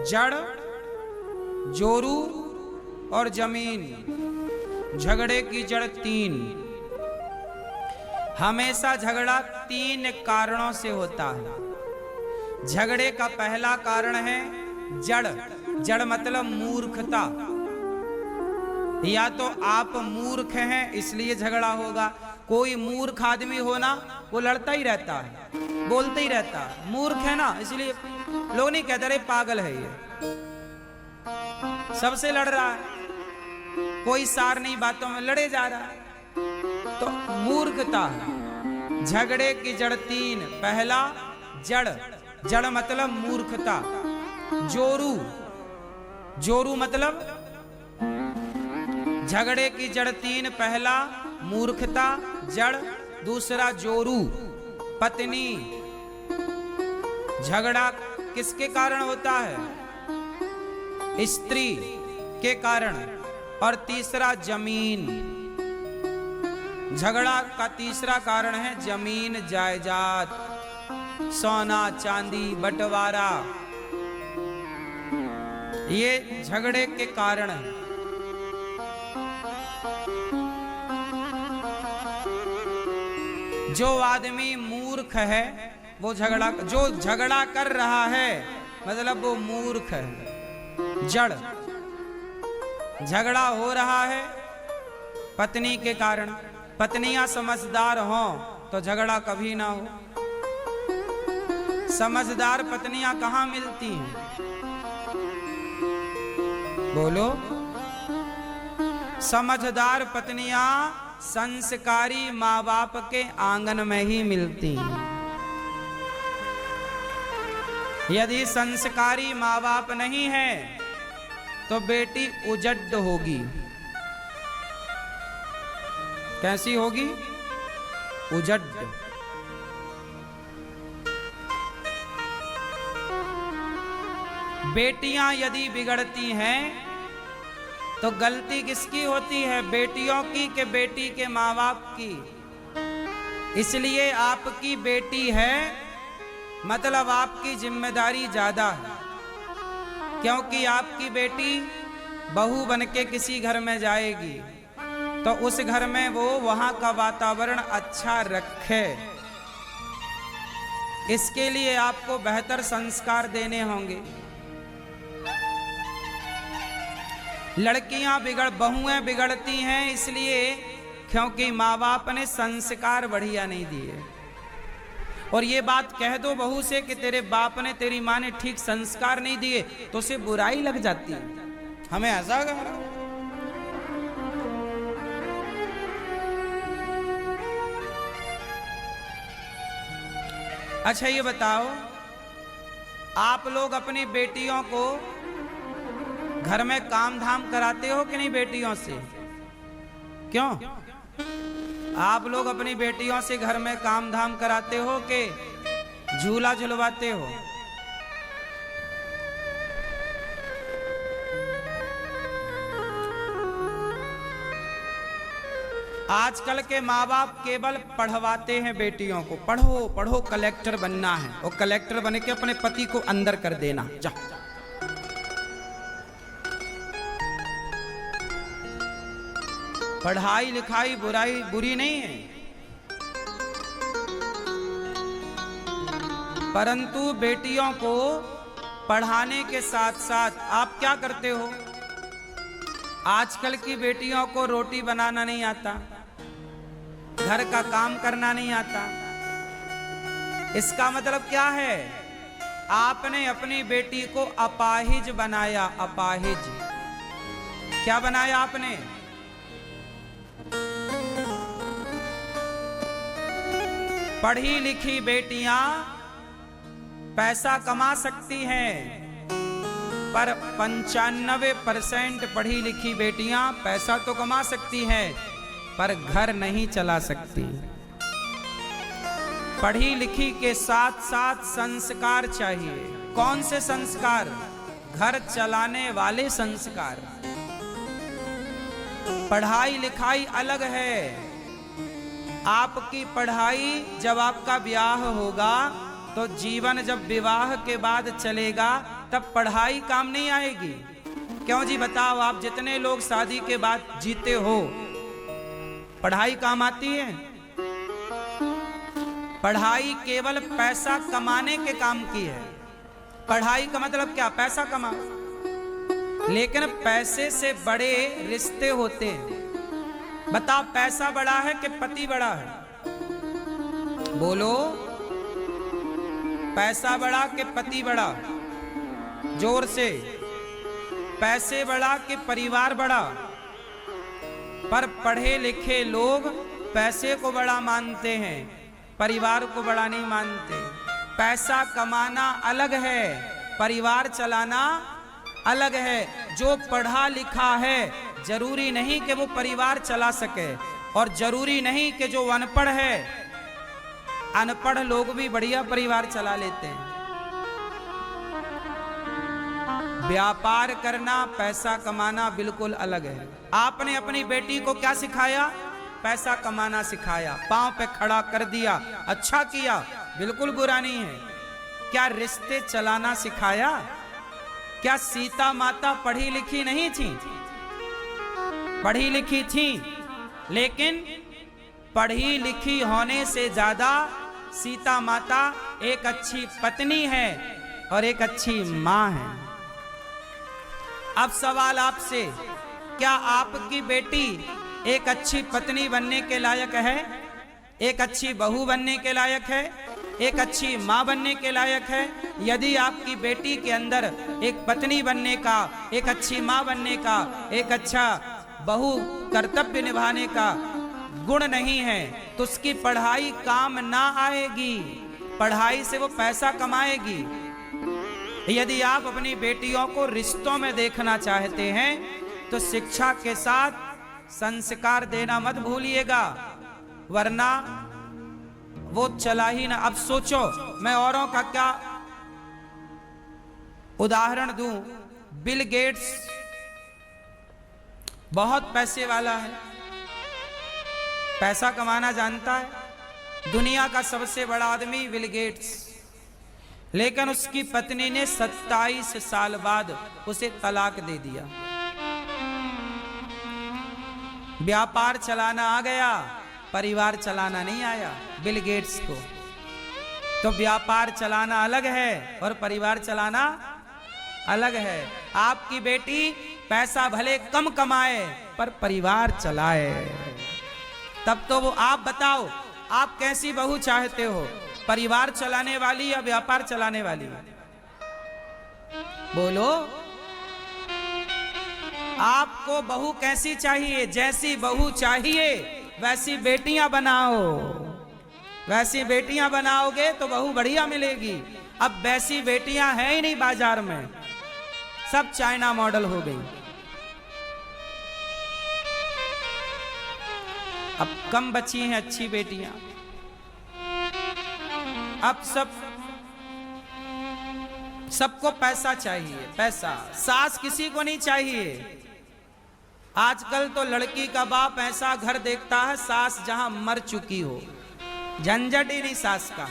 जड़, जोरू और जमीन। झगड़े की जड़ तीन। हमेशा झगड़ा तीन कारणों से होता है। झगड़े का पहला कारण है जड़। जड़ मतलब मूर्खता। या तो आप मूर्ख हैं इसलिए झगड़ा होगा। कोई मूर्ख आदमी हो ना, वो लड़ता ही रहता है, बोलते ही रहता है। मूर्ख है ना, इसलिए लोग नहीं कहते रे पागल है ये, सबसे लड़ रहा है, कोई सार नहीं, बातों में लड़े जा रहा है, तो मूर्खता है। झगड़े की जड़ तीन। पहला जड़, जड़ मतलब मूर्खता। जोरू, जोरू मतलब झगड़े की जड़ तीन। पहला मूर्खता जड़, दूसरा जोरू पत्नी। झगड़ा किसके कारण होता है? स्त्री के कारण। और तीसरा जमीन। झगड़ा का तीसरा कारण है जमीन जायदाद, सोना चांदी बंटवारा। ये झगड़े के कारण है। जो आदमी मूर्ख है वो झगड़ा, जो झगड़ा कर रहा है मतलब वो मूर्ख है। जड़, झगड़ा हो रहा है पत्नी के कारण। पत्नियां समझदार हों तो झगड़ा कभी ना हो। समझदार पत्नियां कहां मिलती हैं? बोलो। समझदार पत्नियां संस्कारी माँ बाप के आंगन में ही मिलती हैं। यदि संस्कारी माँ बाप नहीं है तो बेटी उजड्ड होगी। कैसी होगी? उजड्ड। बेटियां यदि बिगड़ती हैं तो गलती किसकी होती है? बेटियों की कि बेटी के माँ बाप की? इसलिए आपकी बेटी है मतलब आपकी जिम्मेदारी ज्यादा है, क्योंकि आपकी बेटी बहू बनके किसी घर में जाएगी तो उस घर में वो वहां का वातावरण अच्छा रखे। इसके लिए आपको बेहतर संस्कार देने होंगे। लड़कियां बहुएं बिगड़ती हैं इसलिए क्योंकि माँ बाप ने संस्कार बढ़िया नहीं दिए। और ये बात कह दो बहू से कि तेरे बाप ने, तेरी माँ ने ठीक संस्कार नहीं दिए तो उसे बुराई लग जाती है। हमें ऐसा कहा। अच्छा ये बताओ, आप लोग अपनी बेटियों को घर में काम धाम कराते हो कि नहीं? बेटियों से क्यों? आप लोग अपनी बेटियों से घर में काम धाम कराते हो कि झूला झुलवाते हो? आजकल के माँ बाप केवल पढ़वाते हैं बेटियों को, पढ़ो पढ़ो कलेक्टर बनना है, और कलेक्टर बन के अपने पति को अंदर कर देना। जा पढ़ाई लिखाई बुरी नहीं है, परंतु बेटियों को पढ़ाने के साथ साथ आप क्या करते हो? आजकल की बेटियों को रोटी बनाना नहीं आता, घर का काम करना नहीं आता। इसका मतलब क्या है? आपने अपनी बेटी को अपाहिज बनाया। अपाहिज क्या बनाया आपने? पढ़ी लिखी बेटियां पैसा कमा सकती हैं, पर 95% पढ़ी लिखी बेटियां पैसा तो कमा सकती हैं पर घर नहीं चला सकती। पढ़ी लिखी के साथ साथ संस्कार चाहिए। कौन से संस्कार? घर चलाने वाले संस्कार। पढ़ाई लिखाई अलग है। आपकी पढ़ाई जब आपका ब्याह होगा तो जीवन जब विवाह के बाद चलेगा तब पढ़ाई काम नहीं आएगी। क्यों जी बताओ, आप जितने लोग शादी के बाद जीते हो, पढ़ाई काम आती है? पढ़ाई केवल पैसा कमाने के काम की है। पढ़ाई का मतलब क्या? पैसा कमाओ। लेकिन पैसे से बड़े रिश्ते होते हैं। बताओ, पैसा बड़ा है कि पति बड़ा है? बोलो, पैसा बड़ा कि पति बड़ा? जोर से। पैसे बड़ा कि परिवार बड़ा? पर पढ़े लिखे लोग पैसे को बड़ा मानते हैं, परिवार को बड़ा नहीं मानते। पैसा कमाना अलग है, परिवार चलाना अलग है। जो पढ़ा लिखा है जरूरी नहीं कि वो परिवार चला सके, और जरूरी नहीं कि जो अनपढ़ है, अनपढ़ लोग भी बढ़िया परिवार चला लेते हैं। व्यापार करना, पैसा कमाना बिल्कुल अलग है। आपने अपनी बेटी को क्या सिखाया? पैसा कमाना सिखाया, पांव पे खड़ा कर दिया, अच्छा किया, बिल्कुल बुरा नहीं है। क्या रिश्ते चलाना सिखाया? क्या सीता माता पढ़ी लिखी नहीं थी? पढ़ी लिखी थी, लेकिन पढ़ी लिखी होने से ज्यादा सीता माता एक अच्छी पत्नी है और एक अच्छी मां है। अब सवाल आपसे, क्या आपकी बेटी एक अच्छी पत्नी बनने के लायक है? एक अच्छी बहू बनने के लायक है? एक अच्छी मां बनने के लायक है? यदि आपकी बेटी के अंदर एक पत्नी बनने का, एक अच्छी मां बनने का, एक अच्छा बहू कर्तव्य निभाने का गुण नहीं है, तो उसकी पढ़ाई काम ना आएगी। पढ़ाई से वो पैसा कमाएगी। यदि आप अपनी बेटियों को रिश्तों में देखना चाहते हैं तो शिक्षा के साथ संस्कार देना मत भूलिएगा, वरना वो चला ही ना। अब सोचो, मैं औरों का क्या उदाहरण दूं। बिल गेट्स बहुत पैसे वाला है, पैसा कमाना जानता है, दुनिया का सबसे बड़ा आदमी बिल गेट्स। लेकिन उसकी पत्नी ने 27 साल बाद उसे तलाक दे दिया। व्यापार चलाना आ गया, परिवार चलाना नहीं आया बिल गेट्स को। तो व्यापार चलाना अलग है और परिवार चलाना अलग है। आपकी बेटी पैसा भले कम कमाए पर परिवार चलाए, तब तो वो। आप बताओ, आप कैसी बहू चाहते हो, परिवार चलाने वाली या व्यापार चलाने वाली? बोलो, आपको बहू कैसी चाहिए? जैसी बहू चाहिए वैसी बेटियां बनाओ। वैसी बेटियां बनाओगे तो बहू बढ़िया मिलेगी। अब वैसी बेटियां हैं ही नहीं बाजार में, सब चाइना मॉडल हो गई। अब कम बची हैं अच्छी बेटियां। अब सबको पैसा चाहिए, पैसा। सास किसी को नहीं चाहिए। आजकल तो लड़की का बाप ऐसा घर देखता है सास जहां मर चुकी हो, झंझट ही नहीं सास का।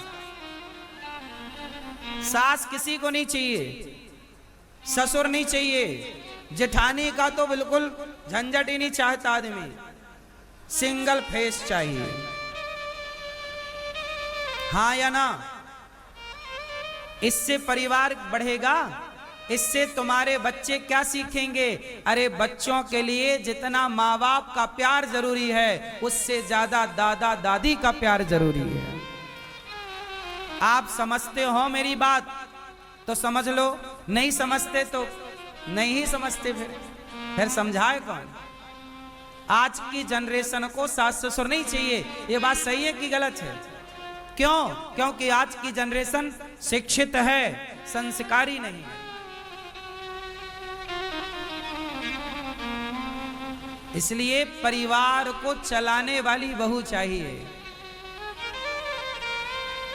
सास किसी को नहीं चाहिए, ससुर नहीं चाहिए, जेठानी का तो बिल्कुल झंझट ही नहीं चाहता आदमी। सिंगल फेस चाहिए, हाँ या ना? इससे परिवार बढ़ेगा, इससे तुम्हारे बच्चे क्या सीखेंगे? अरे बच्चों के लिए जितना माँ बाप का प्यार जरूरी है, उससे ज्यादा दादा दादी का प्यार जरूरी है। आप समझते हो मेरी बात तो समझ लो, नहीं समझते तो नहीं ही समझते। फिर समझाए कौन? आज की जनरेशन को सास ससुर नहीं चाहिए। ये बात सही है कि गलत है? क्यों? क्योंकि आज की जनरेशन शिक्षित है, संस्कारी नहीं है। इसलिए परिवार को चलाने वाली बहू चाहिए,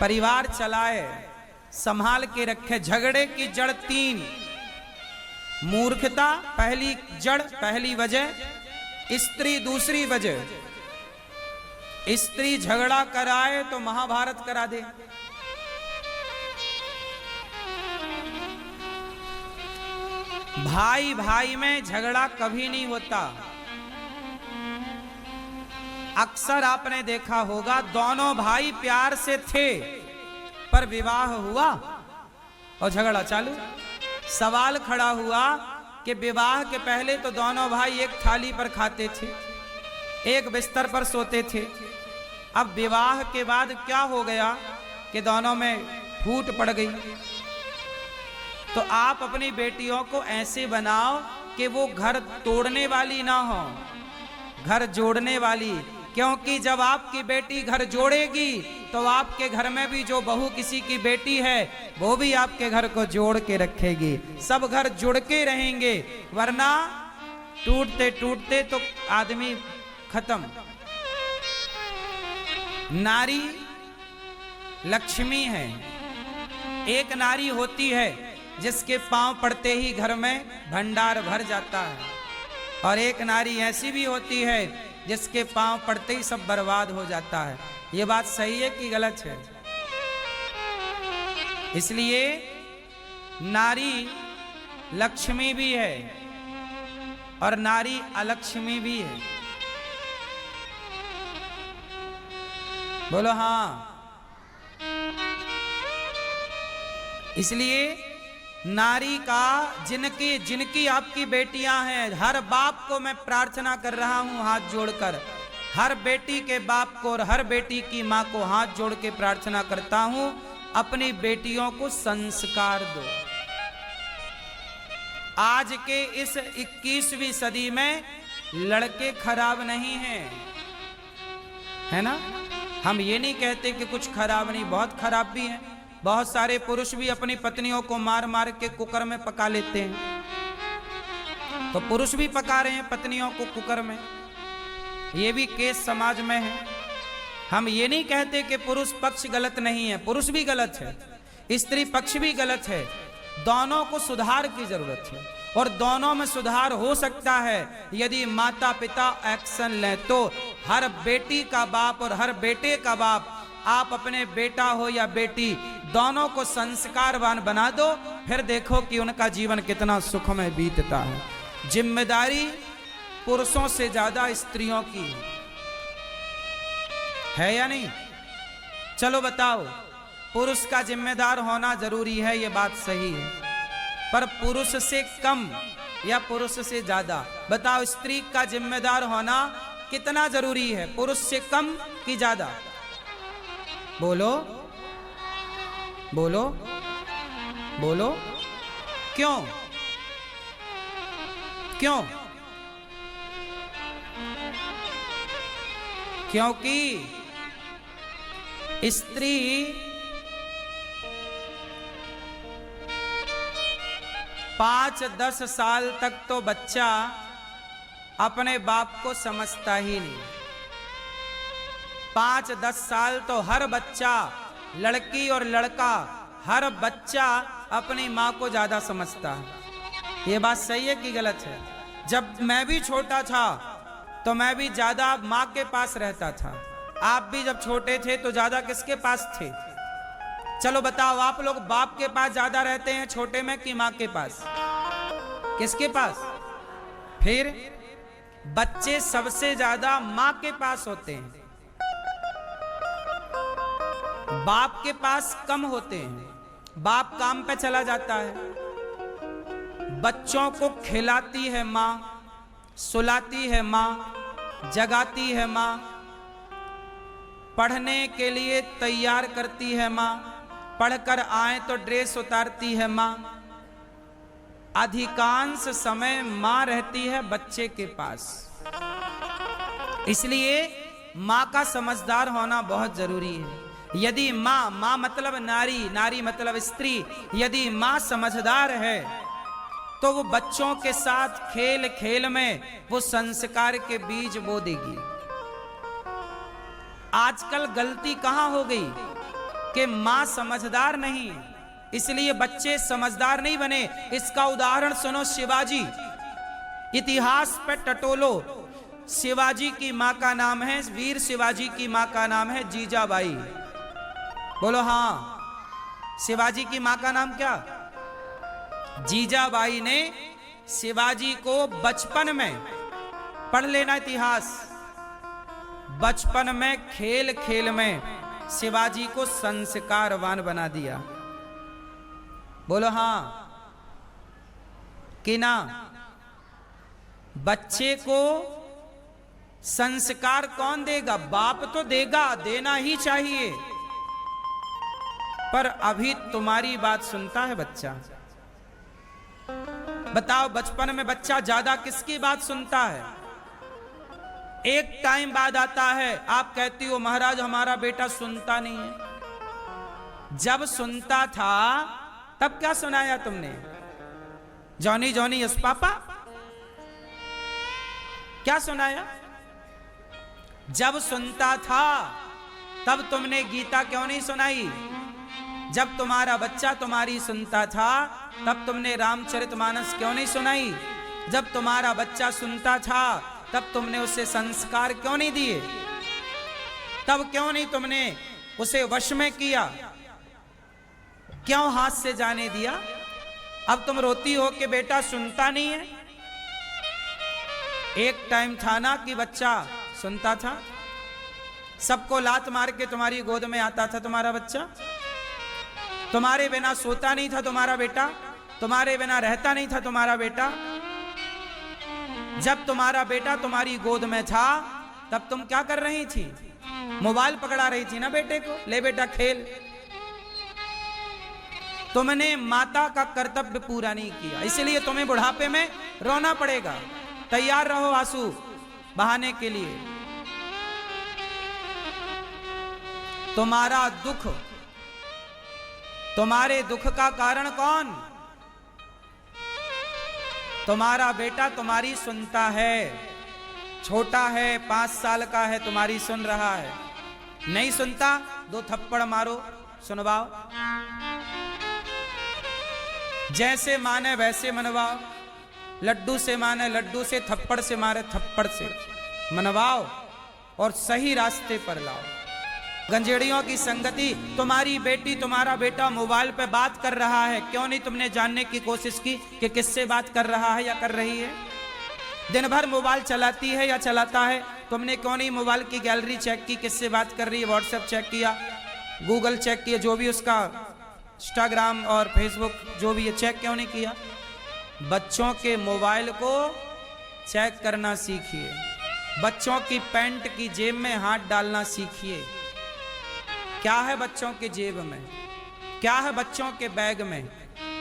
परिवार चलाए, संभाल के रखे। झगड़े की जड़ 3: मूर्खता पहली जड़, पहली वजह, स्त्री दूसरी वजह। स्त्री झगड़ा कराए तो महाभारत करा दे। भाई भाई में झगड़ा कभी नहीं होता। अक्सर आपने देखा होगा दोनों भाई प्यार से थे, पर विवाह हुआ और झगड़ा चालू। सवाल खड़ा हुआ कि विवाह के पहले तो दोनों भाई एक थाली पर खाते थे, एक बिस्तर पर सोते थे। अब विवाह के बाद क्या हो गया कि दोनों में फूट पड़ गई। तो आप अपनी बेटियों को ऐसे बनाओ कि वो घर तोड़ने वाली ना हो, घर जोड़ने वाली। क्योंकि जब आपकी बेटी घर जोड़ेगी तो आपके घर में भी जो बहू किसी की बेटी है वो भी आपके घर को जोड़ के रखेगी। सब घर जुड़ के रहेंगे, वरना टूटते टूटते तो आदमी खत्म। नारी लक्ष्मी है। एक नारी होती है जिसके पांव पड़ते ही घर में भंडार भर जाता है, और एक नारी ऐसी भी होती है जिसके पांव पड़ते ही सब बर्बाद हो जाता है। ये बात सही है कि गलत है? इसलिए नारी लक्ष्मी भी है और नारी अलक्ष्मी भी है। बोलो हाँ। इसलिए नारी का जिनकी आपकी बेटियां हैं, हर बाप को मैं प्रार्थना कर रहा हूं हाथ जोड़कर, हर बेटी के बाप को और हर बेटी की मां को हाथ जोड़ के प्रार्थना करता हूं, अपनी बेटियों को संस्कार दो। आज के इस 21वीं सदी में लड़के खराब नहीं हैं, है ना? हम ये नहीं कहते कि कुछ खराब नहीं, बहुत खराब भी हैं। बहुत सारे पुरुष भी अपनी पत्नियों को मार मार के कुकर में पका लेते हैं। तो पुरुष भी पका रहे हैं पत्नियों को कुकर में, ये भी केस समाज में है। हम ये नहीं कहते कि पुरुष पक्ष गलत नहीं है, पुरुष भी गलत है, स्त्री पक्ष भी गलत है। दोनों को सुधार की जरूरत है, और दोनों में सुधार हो सकता है यदि माता पिता एक्शन लें। तो हर बेटी का बाप और हर बेटे का बाप, आप अपने बेटा हो या बेटी, दोनों को संस्कारवान बना दो, फिर देखो कि उनका जीवन कितना सुखमय बीतता है। जिम्मेदारी पुरुषों से ज्यादा स्त्रियों की है या नहीं? चलो बताओ, पुरुष का जिम्मेदार होना जरूरी है, ये बात सही है, पर पुरुष से कम या पुरुष से ज्यादा? बताओ, स्त्री का जिम्मेदार होना कितना जरूरी है, पुरुष से कम कि ज्यादा? बोलो बोलो बोलो। क्यों क्यों? क्योंकि स्त्री पांच 10 साल तक तो बच्चा अपने बाप को समझता ही नहीं। 5-10 साल तो हर बच्चा, लड़की और लड़का, हर बच्चा अपनी माँ को ज्यादा समझता है। ये बात सही है कि गलत है? जब मैं भी छोटा था तो मैं भी ज्यादा माँ के पास रहता था। आप भी जब छोटे थे तो ज्यादा किसके पास थे? चलो बताओ, आप लोग बाप के पास ज्यादा रहते हैं छोटे में कि माँ के पास? किसके पास? फिर बच्चे सबसे ज्यादा माँ के पास होते हैं, बाप के पास कम होते हैं। बाप काम पे चला जाता है, बच्चों को खिलाती है माँ, सुलाती है माँ, जगाती है माँ, पढ़ने के लिए तैयार करती है माँ, पढ़कर आए तो ड्रेस उतारती है माँ। अधिकांश समय माँ रहती है बच्चे के पास। इसलिए माँ का समझदार होना बहुत जरूरी है। यदि माँ मतलब नारी, नारी मतलब स्त्री, यदि माँ समझदार है तो वो बच्चों के साथ खेल खेल में वो संस्कार के बीज बो देगी। आजकल गलती कहां हो गई कि माँ समझदार नहीं है, इसलिए बच्चे समझदार नहीं बने। इसका उदाहरण सुनो, शिवाजी, इतिहास पे टटोलो। शिवाजी की माँ का नाम है, वीर शिवाजी की माँ का नाम है जीजाबाई। बोलो हाँ। शिवाजी की माँ का नाम क्या? जीजाबाई ने शिवाजी को बचपन में, पढ़ लेना इतिहास, बचपन में खेल खेल में शिवाजी को संस्कारवान बना दिया। बोलो हां कि ना? बच्चे को संस्कार कौन देगा? बाप तो देगा, देना ही चाहिए। पर अभी तुम्हारी बात सुनता है बच्चा? बताओ, बचपन में बच्चा ज्यादा किसकी बात सुनता है? एक टाइम बाद आता है, आप कहती हो महाराज हमारा बेटा सुनता नहीं है। जब सुनता था तब क्या सुनाया तुमने? जॉनी जॉनी यस पापा, क्या सुनाया? जब सुनता था तब तुमने गीता क्यों नहीं सुनाई? जब तुम्हारा बच्चा तुम्हारी सुनता था तब तुमने रामचरितमानस क्यों नहीं सुनाई? जब तुम्हारा बच्चा सुनता था तब तुमने उसे संस्कार क्यों नहीं दिए? तब क्यों नहीं तुमने उसे वश में किया? क्यों हाथ से जाने दिया? अब तुम रोती हो कि बेटा सुनता नहीं है। एक टाइम था ना कि बच्चा सुनता था, सबको लात मार के तुम्हारी गोद में आता था तुम्हारा बच्चा। तुम्हारे बिना सोता नहीं था तुम्हारा बेटा, तुम्हारे बिना रहता नहीं था तुम्हारा बेटा। जब तुम्हारा बेटा तुम्हारी गोद में था तब तुम क्या कर रही थी? मोबाइल पकड़ा रही थी ना बेटे को, ले बेटा खेल। तुमने माता का कर्तव्य पूरा नहीं किया, इसलिए तुम्हें बुढ़ापे में रोना पड़ेगा। तैयार रहो आंसू बहाने के लिए। तुम्हारा दुख, तुम्हारे दुख का कारण कौन? तुम्हारा बेटा तुम्हारी सुनता है, छोटा है, 5 साल का है, तुम्हारी सुन रहा है। नहीं सुनता 2 थप्पड़ मारो, सुनवाओ। जैसे माने वैसे मनवाओ। लड्डू से माने लड्डू से, थप्पड़ से मारे थप्पड़ से मनवाओ और सही रास्ते पर लाओ। गंजेड़ियों की संगति, तुम्हारी बेटी तुम्हारा बेटा मोबाइल पे बात कर रहा है, क्यों नहीं तुमने जानने की कोशिश की कि किससे बात कर रहा है या कर रही है? दिन भर मोबाइल चलाती है या चलाता है, तुमने क्यों नहीं मोबाइल की गैलरी चेक की, किससे बात कर रही है? व्हाट्सएप चेक किया, गूगल चेक किया, जो भी उसका इंस्टाग्राम और फेसबुक जो भी है, चेक क्यों नहीं किया? बच्चों के मोबाइल को चेक करना सीखिए। बच्चों की पैंट की जेब में हाथ डालना सीखिए। क्या है बच्चों के जेब में? क्या है बच्चों के बैग में?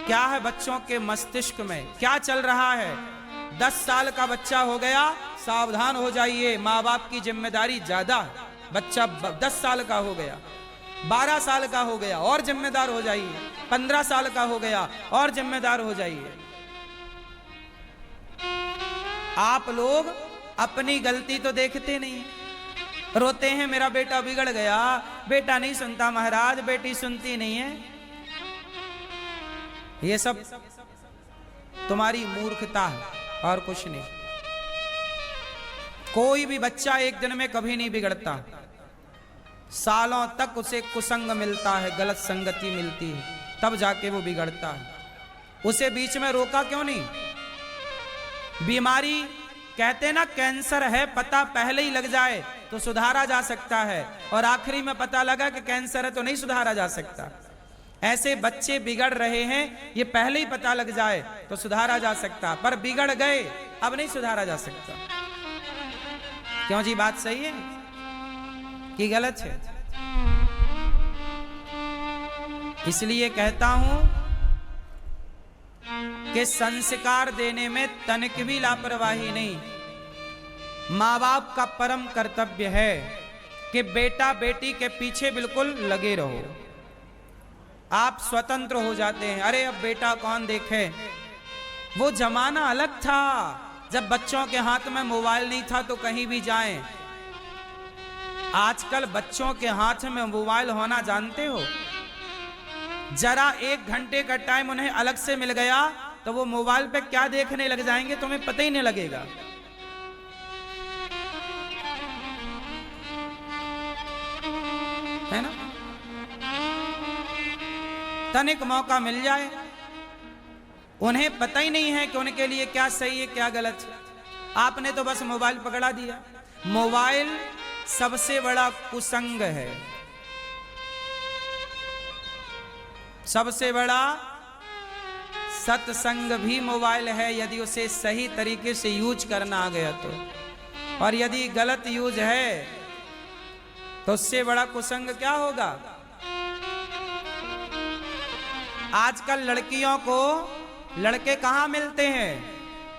क्या है बच्चों के मस्तिष्क में? क्या चल रहा है? 10 साल का बच्चा हो गया, सावधान हो जाइए, माँ बाप की जिम्मेदारी ज्यादा है। बच्चा 10 साल का हो गया, 12 साल का हो गया और जिम्मेदार हो जाइए, 15 साल का हो गया और जिम्मेदार हो जाइए। आप लोग अपनी गलती तो देखते नहीं, रोते हैं मेरा बेटा बिगड़ गया, बेटा नहीं सुनता महाराज, बेटी सुनती नहीं है। ये सब तुम्हारी मूर्खता है और कुछ नहीं। कोई भी बच्चा एक दिन में कभी नहीं बिगड़ता, सालों तक उसे कुसंग मिलता है, गलत संगति मिलती है, तब जाके वो बिगड़ता है। उसे बीच में रोका क्यों नहीं? बीमारी कहते ना कैंसर है, पता पहले ही लग जाए तो सुधारा जा सकता है, और आखिरी में पता लगा कि कैंसर है तो नहीं सुधारा जा सकता। ऐसे बच्चे बिगड़ रहे हैं, ये पहले ही पता लग जाए तो सुधारा जा सकता, पर बिगड़ गए अब नहीं सुधारा जा सकता। क्यों जी? बात सही है कि गलत है? इसलिए कहता हूं कि संस्कार देने में तनिक भी लापरवाही नहीं। माँ बाप का परम कर्तव्य है कि बेटा बेटी के पीछे बिल्कुल लगे रहो। आप स्वतंत्र हो जाते हैं, अरे अब बेटा कौन देखे। वो जमाना अलग था जब बच्चों के हाथ में मोबाइल नहीं था तो कहीं भी जाएं। आजकल बच्चों के हाथ में मोबाइल होना जानते हो? जरा 1 घंटे का टाइम उन्हें अलग से मिल गया तो वो मोबाइल पे क्या देखने लग जाएंगे तुम्हें पता ही नहीं लगेगा। है ना? तनिक मौका मिल जाए उन्हें पता ही नहीं है कि उनके लिए क्या सही है क्या गलत है। आपने तो बस मोबाइल पकड़ा दिया। मोबाइल सबसे बड़ा कुसंग है, सबसे बड़ा सत्संग भी मोबाइल है, यदि उसे सही तरीके से यूज करना आ गया तो। और यदि गलत यूज है तो उससे बड़ा कुसंग क्या होगा। आजकल लड़कियों को लड़के कहां मिलते हैं?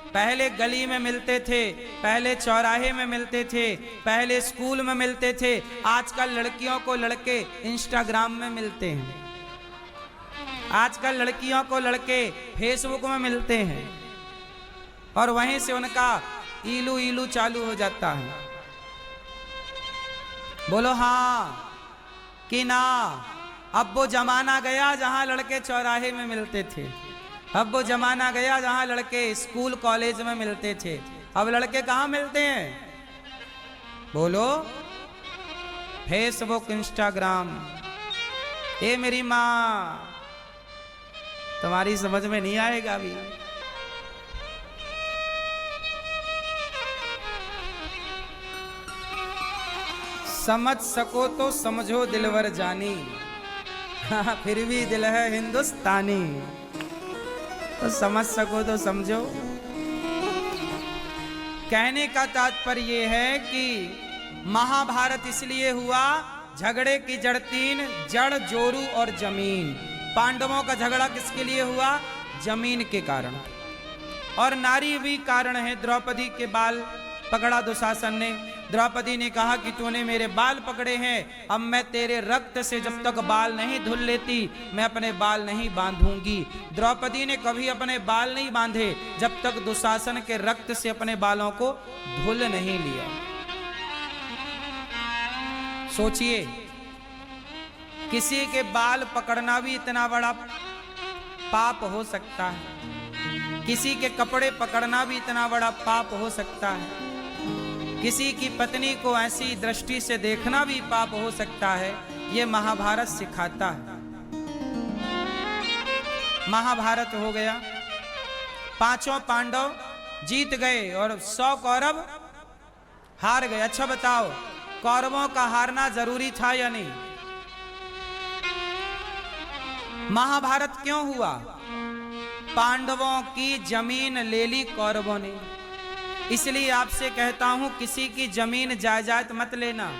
पहले गली में मिलते थे, पहले चौराहे में मिलते थे, पहले स्कूल में मिलते थे। आजकल लड़कियों को लड़के इंस्टाग्राम में मिलते हैं, आजकल लड़कियों को लड़के फेसबुक में मिलते हैं और वहीं से उनका ईलू ईलू चालू हो जाता है। बोलो हाँ कि ना। अब वो जमाना गया जहां लड़के चौराहे में मिलते थे, अब वो जमाना गया जहां लड़के स्कूल कॉलेज में मिलते थे। अब लड़के कहां मिलते हैं? बोलो फेसबुक इंस्टाग्राम। ए मेरी माँ, तुम्हारी समझ में नहीं आएगा अभी। समझ सको तो समझो दिलवर जानी, हाँ फिर भी दिल है हिंदुस्तानी। तो समझ सको तो समझो। कहने का तात्पर्य यह है कि महाभारत इसलिए हुआ, झगड़े की जड़ तीन, जड़ जोरू और जमीन। पांडवों का झगड़ा किसके लिए हुआ? जमीन के कारण। और नारी भी कारण है। द्रौपदी के बाल पकड़ा दुशासन ने। द्रौपदी ने कहा कि तूने मेरे बाल पकड़े हैं, अब मैं तेरे रक्त से जब तक बाल नहीं धुल लेती मैं अपने बाल नहीं बांधूंगी। द्रौपदी ने कभी अपने बाल नहीं बांधे जब तक दुशासन के रक्त से अपने बालों को धुल नहीं लिया। सोचिए, किसी के बाल पकड़ना भी इतना बड़ा पाप हो सकता है, किसी के कपड़े पकड़ना भी इतना बड़ा पाप हो सकता है, किसी की पत्नी को ऐसी दृष्टि से देखना भी पाप हो सकता है। ये महाभारत सिखाता है। महाभारत हो गया, पांचों पांडव जीत गए और 100 कौरव हार गए। अच्छा बताओ, कौरवों का हारना जरूरी था या नहीं? महाभारत क्यों हुआ? पांडवों की जमीन ले ली कौरवों ने। इसलिए आपसे कहता हूं, किसी की जमीन जायदाद मत लेना।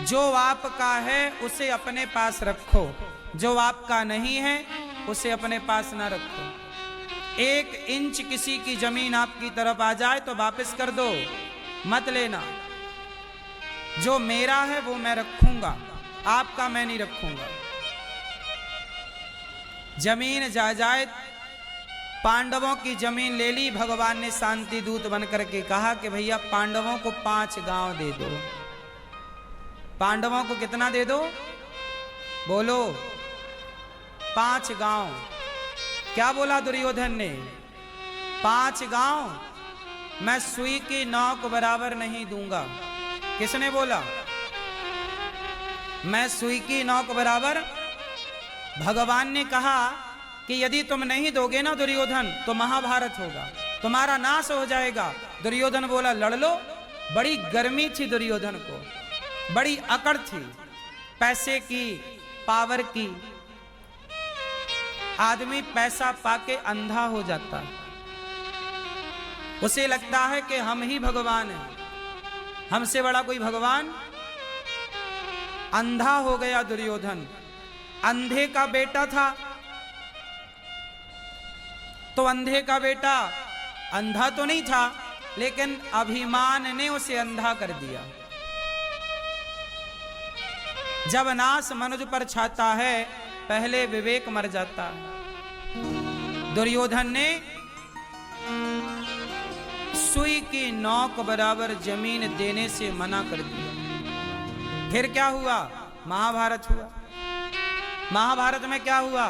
जो आपका है उसे अपने पास रखो, जो आपका नहीं है उसे अपने पास ना रखो। 1 इंच किसी की जमीन आपकी तरफ आ जाए तो वापस कर दो, मत लेना। जो मेरा है वो मैं रखूंगा, आपका मैं नहीं रखूंगा। जमीन जायदाद, पांडवों की जमीन ले ली। भगवान ने शांति दूत बनकर के कहा कि भैया पांडवों को 5 गांव दे दो। पांडवों को कितना दे दो? बोलो 5 गांव। क्या बोला दुर्योधन ने? 5 गांव मैं सुई की नोक बराबर नहीं दूंगा। किसने बोला? मैं सुई की नोक बराबर। भगवान ने कहा कि यदि तुम नहीं दोगे ना दुर्योधन तो महाभारत होगा, तुम्हारा नाश हो जाएगा। दुर्योधन बोला लड़ लो। बड़ी गर्मी थी दुर्योधन को, बड़ी अकड़ थी पैसे की, पावर की। आदमी पैसा पाके अंधा हो जाता है, उसे लगता है कि हम ही भगवान हैं, हमसे बड़ा कोई भगवान। अंधा हो गया दुर्योधन। अंधे का बेटा था तो अंधे का बेटा अंधा तो नहीं था, लेकिन अभिमान ने उसे अंधा कर दिया। जब नाश मनुज पर छाता है पहले विवेक मर जाता है। दुर्योधन ने सुई की नोक बराबर जमीन देने से मना कर दिया। फिर क्या हुआ? महाभारत हुआ। महाभारत में क्या हुआ?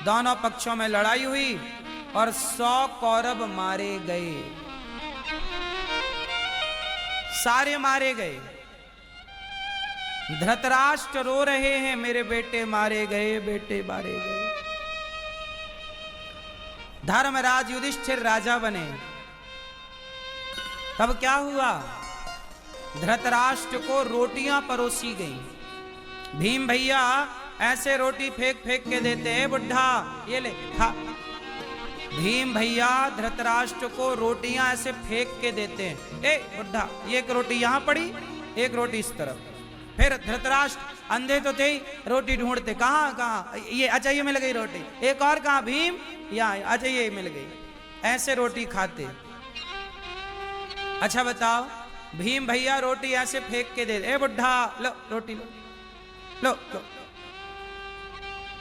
दोनों पक्षों में लड़ाई हुई और 100 कौरव मारे गए, सारे मारे गए। धृतराष्ट्र रो रहे हैं, मेरे बेटे मारे गए, बेटे मारे गए। धर्मराज युधिष्ठिर राजा बने। तब क्या हुआ, धृतराष्ट्र को रोटियां परोसी गई। भीम भैया ऐसे रोटी फेंक फेंक के देते हैं, बुढ़ा ये ले खा। भीम भैया धृतराष्ट्र को रोटियां ऐसे फेंक के देते हैं, ए बुढ़ा ये एक रोटी यहां पड़ी, एक रोटी इस तरफ। फिर धृतराष्ट्र अंधे तो थे ही, रोटी ढूंढते, कहां कहां ये, अच्छा ये मिल गई रोटी, एक और कहां, भीम यहाँ, अच्छा ये मिल गई, ऐसे रोटी खाते। अच्छा बताओ, भीम भैया रोटी ऐसे फेंक के दे, ए बुढ़ा लो रोटी लो लो लो।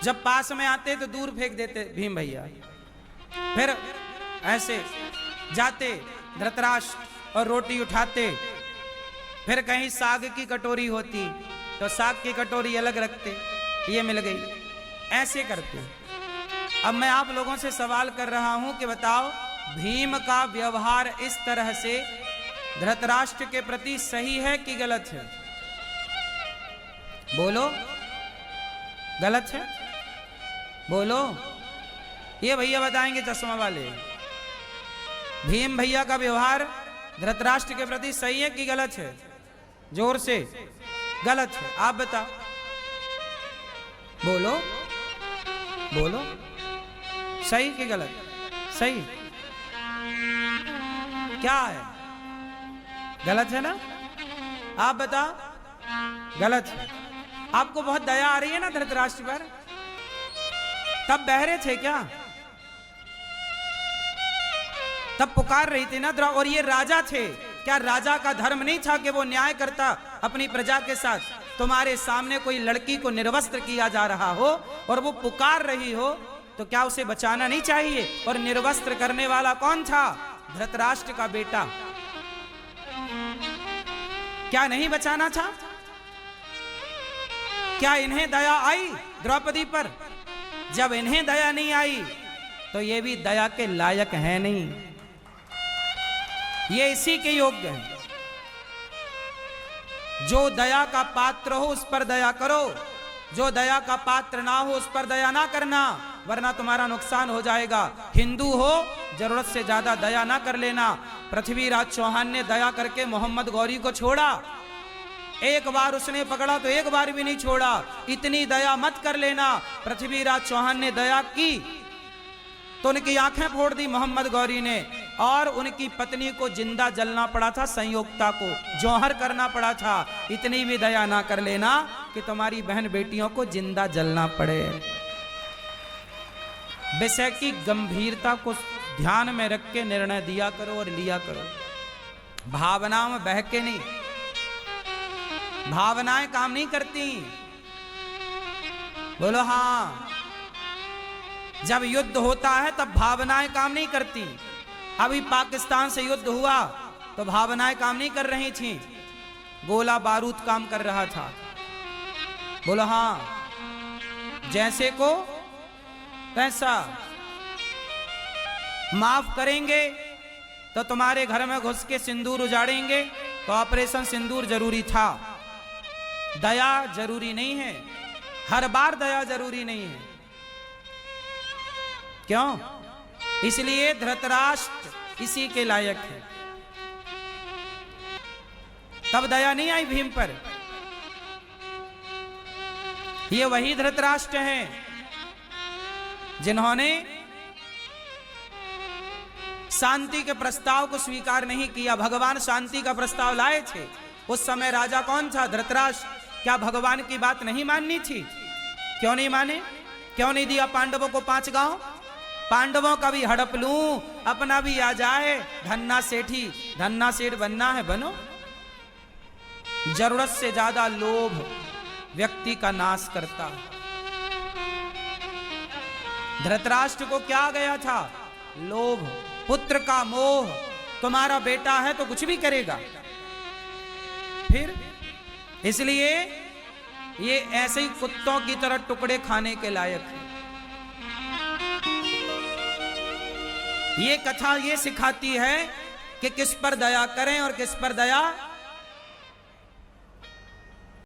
जब पास में आते तो दूर फेंक देते भीम भैया। फिर ऐसे जाते धृतराष्ट्र और रोटी उठाते। फिर कहीं साग की कटोरी होती तो साग की कटोरी अलग रखते, ये मिल गई, ऐसे करते। अब मैं आप लोगों से सवाल कर रहा हूं कि बताओ, भीम का व्यवहार इस तरह से धृतराष्ट्र के प्रति सही है कि गलत है? बोलो, गलत है? बोलो, ये भैया बताएंगे चश्मा वाले। भीम भैया का व्यवहार धृतराष्ट्र के प्रति सही है कि गलत है? जोर से, गलत है। आप बताओ, बोलो बोलो, सही कि गलत? सही। क्या है? गलत है ना? आप बताओ, गलत है। आपको बहुत दया आ रही है ना धृतराष्ट्र पर? तब बहरे थे क्या? तब पुकार रही थी ना, और ये राजा थे, क्या राजा का धर्म नहीं था कि वो न्याय करता अपनी प्रजा के साथ? तुम्हारे सामने कोई लड़की को निर्वस्त्र किया जा रहा हो और वो पुकार रही हो, तो क्या उसे बचाना नहीं चाहिए? और निर्वस्त्र करने वाला कौन था? धृतराष्ट्र का बेटा। क्या नहीं बचाना था? क्या इन्हें दया आई द्रौपदी पर? जब इन्हें दया नहीं आई तो ये भी दया के लायक है नहीं, ये इसी के योग्य हैं। जो दया का पात्र हो उस पर दया करो, जो दया का पात्र ना हो उस पर दया ना करना, वरना तुम्हारा नुकसान हो जाएगा। हिंदू हो, जरूरत से ज्यादा दया ना कर लेना। पृथ्वीराज चौहान ने दया करके मोहम्मद गौरी को छोड़ा, एक बार उसने पकड़ा तो एक बार भी नहीं छोड़ा। इतनी दया मत कर लेना। पृथ्वीराज चौहान ने दया की तो उनकी आंखें फोड़ दी मोहम्मद गौरी ने, और उनकी पत्नी को जिंदा जलना पड़ा था, संयोक्ता को जौहर करना पड़ा था। इतनी भी दया ना कर लेना कि तुम्हारी बहन बेटियों को जिंदा जलना पड़े। विषय की गंभीरता को ध्यान में रख के निर्णय दिया करो और लिया करो, भावनाओं में बह के नहीं। भावनाएं काम नहीं करती। बोलो हाँ। जब युद्ध होता है तब भावनाएं काम नहीं करती। अभी पाकिस्तान से युद्ध हुआ तो भावनाएं काम नहीं कर रही थी, गोला बारूद काम कर रहा था। बोलो हाँ। जैसे को तैसा। माफ करेंगे तो तुम्हारे घर में घुस के सिंदूर उजाड़ेंगे, तो ऑपरेशन सिंदूर जरूरी था। दया जरूरी नहीं है, हर बार दया जरूरी नहीं है। क्यों? इसलिए धृतराष्ट्र इसी के लायक है। तब दया नहीं आई भीम पर। ये वही धृतराष्ट्र हैं जिन्होंने शांति के प्रस्ताव को स्वीकार नहीं किया। भगवान शांति का प्रस्ताव लाए थे, उस समय राजा कौन था? धृतराष्ट्र। क्या भगवान की बात नहीं माननी थी? क्यों नहीं माने? क्यों नहीं दिया पांडवों को 5 गांव? पांडवों का भी हड़प लूं, अपना भी आ जाए। धन्ना सेठी, धन्ना सेठ बनना है बनो। जरूरत से ज्यादा लोभ व्यक्ति का नाश करता। धृतराष्ट्र को क्या गया था? लोभ, पुत्र का मोह। तुम्हारा बेटा है तो कुछ भी करेगा। फिर इसलिए ये ऐसे ही कुत्तों की तरह टुकड़े खाने के लायक है। ये कथा ये सिखाती है कि किस पर दया करें और किस पर दया